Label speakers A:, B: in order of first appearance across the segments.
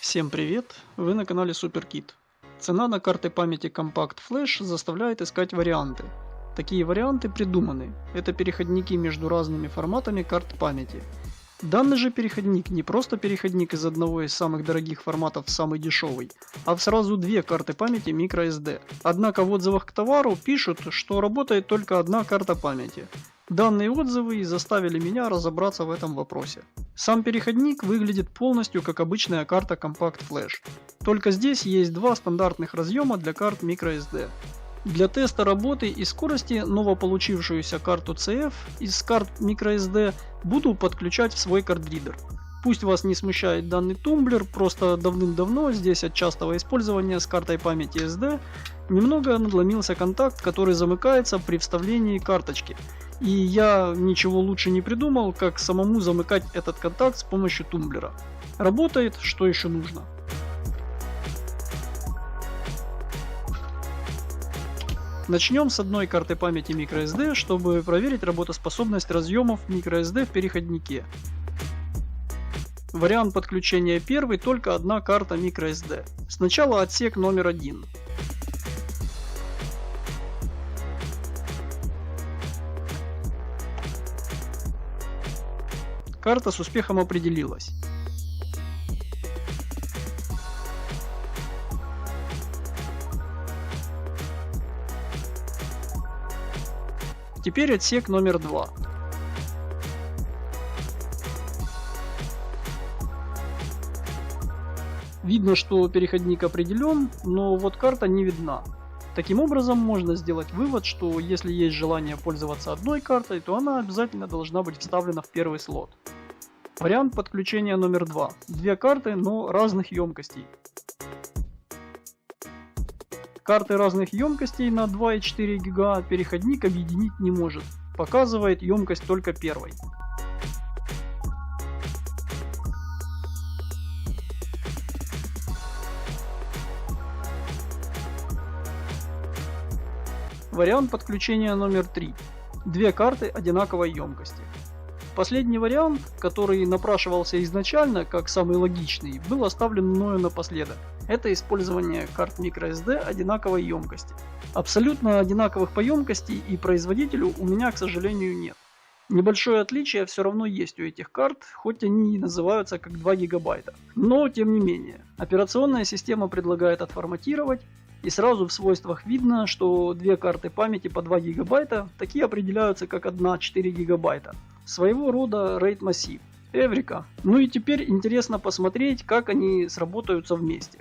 A: Всем привет! Вы на канале SuperKit. Цена на карты памяти Compact Flash заставляет искать варианты. Такие варианты придуманы. Это переходники между разными форматами карт памяти. Данный же переходник не просто переходник из одного из самых дорогих форматов в самый дешевый, а в сразу две карты памяти microSD. Однако в отзывах к товару пишут, что работает только одна карта памяти. Данные отзывы и заставили меня разобраться в этом вопросе. Сам переходник выглядит полностью как обычная карта Compact Flash. Только здесь есть два стандартных разъема для карт microSD. Для теста работы и скорости новополучившуюся карту CF из карт microSD буду подключать в свой картридер. Пусть вас не смущает данный тумблер, просто давным-давно здесь от частого использования с картой памяти SD немного надломился контакт, который замыкается при вставлении карточки. И я ничего лучше не придумал, как самому замыкать этот контакт с помощью тумблера. Работает, что еще нужно. Начнем с одной карты памяти microSD, чтобы проверить работоспособность разъемов microSD в переходнике. Вариант подключения первый, только одна карта microSD. Сначала отсек номер 1. Карта с успехом определилась. Теперь отсек номер 2. Видно, что переходник определен, но вот карта не видна. Таким образом, можно сделать вывод, что если есть желание пользоваться одной картой, то она обязательно должна быть вставлена в первый слот. Вариант подключения номер 2. Две карты, но разных емкостей. Карты разных емкостей на 2,4 ГБ переходник объединить не может. Показывает емкость только первой. Вариант подключения номер 3. Две карты одинаковой емкости. Последний вариант, который напрашивался изначально как самый логичный, был оставлен мною напоследок. Это использование карт microSD одинаковой емкости. Абсолютно одинаковых по емкости и производителю у меня, к сожалению, нет. Небольшое отличие все равно есть у этих карт, хоть они и называются как 2 гигабайта. Но тем не менее, операционная система предлагает отформатировать, и сразу в свойствах видно, что две карты памяти по 2 гигабайта такие определяются как одна 4 гигабайта. Своего рода RAID массив. Эврика. Ну и теперь интересно посмотреть, как они сработаются вместе.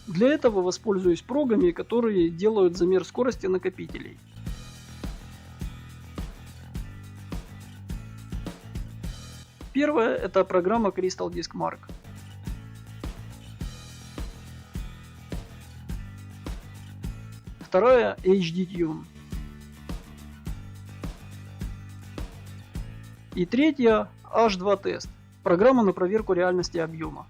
A: Для этого воспользуюсь прогами, которые делают замер скорости накопителей. Первая — это программа Crystal Disk Mark. Вторая — HD-Tune. И третья — H2Test. Программа на проверку реальности объема.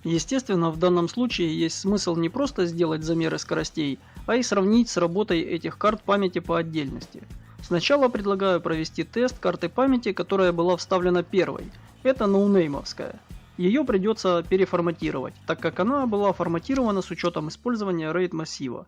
A: Естественно, в данном случае есть смысл не просто сделать замеры скоростей, а и сравнить с работой этих карт памяти по отдельности. Сначала предлагаю провести тест карты памяти, которая была вставлена первой. Это ноунеймовская. Ее придется переформатировать, так как она была форматирована с учетом использования RAID массива.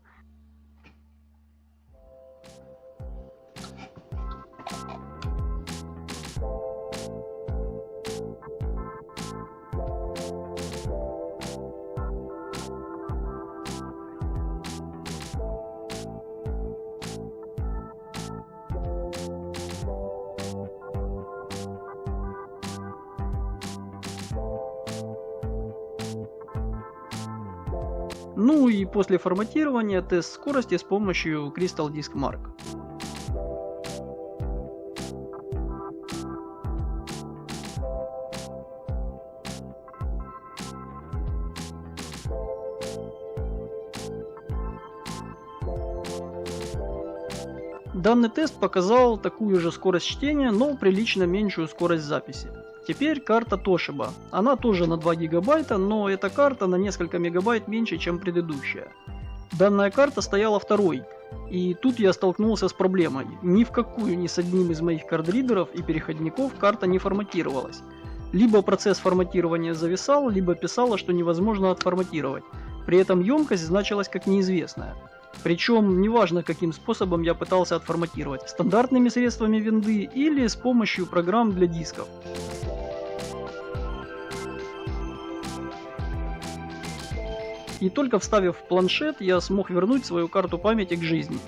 A: Ну и после форматирования тест скорости с помощью Crystal Disk Mark. Данный тест показал такую же скорость чтения, но прилично меньшую скорость записи. Теперь карта Toshiba. Она тоже на 2 гигабайта, но эта карта на несколько мегабайт меньше, чем предыдущая. Данная карта стояла второй, И тут я столкнулся с проблемой. Ни в какую ни с одним из моих кардридеров и переходников карта не форматировалась. Либо процесс форматирования зависал, либо писало, что невозможно отформатировать. При этом емкость значилась как неизвестная. Причем неважно, каким способом я пытался отформатировать. Стандартными средствами винды или с помощью программ для дисков. И только вставив в планшет, я смог вернуть свою карту памяти к жизни.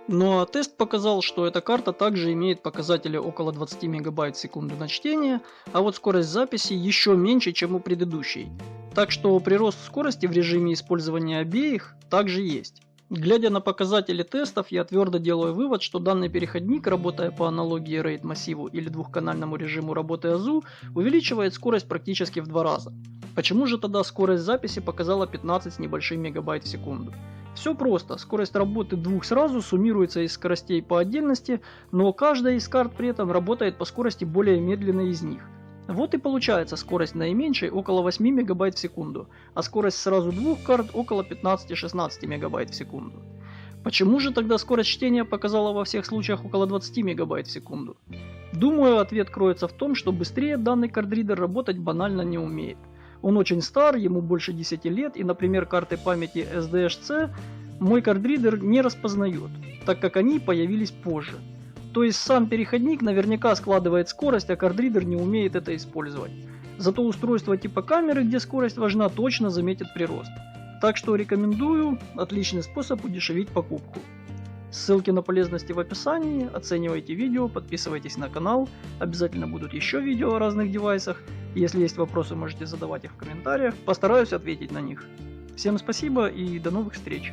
A: Ну а тест показал, что эта карта также имеет показатели около 20 мегабайт в секунду на чтение, а вот скорость записи еще меньше, чем у предыдущей. Так что прирост скорости в режиме использования обеих также есть. Глядя на показатели тестов, я твердо делаю вывод, что данный переходник, работая по аналогии RAID массиву или двухканальному режиму работы АЗУ, увеличивает скорость практически в 2 раза. Почему же тогда скорость записи показала 15 с небольшим мегабайт в секунду? Все просто, скорость работы двух сразу суммируется из скоростей по отдельности, но каждая из карт при этом работает по скорости более медленной из них. Вот и получается скорость наименьшей около 8 мегабайт в секунду, а скорость сразу двух карт около 15-16 мегабайт в секунду. Почему же тогда скорость чтения показала во всех случаях около 20 мегабайт в секунду? Думаю, ответ кроется в том, что быстрее данный кардридер работать банально не умеет. Он очень стар, ему больше 10 лет, и, например, карты памяти SDHC мой кардридер не распознает, так как они появились позже. То есть сам переходник наверняка складывает скорость, а кардридер не умеет это использовать. Зато устройство типа камеры, где скорость важна, точно заметит прирост. Так что рекомендую, отличный способ удешевить покупку. Ссылки на полезности в описании, оценивайте видео, подписывайтесь на канал, обязательно будут еще видео о разных девайсах. Если есть вопросы, можете задавать их в комментариях, постараюсь ответить на них. Всем спасибо и до новых встреч!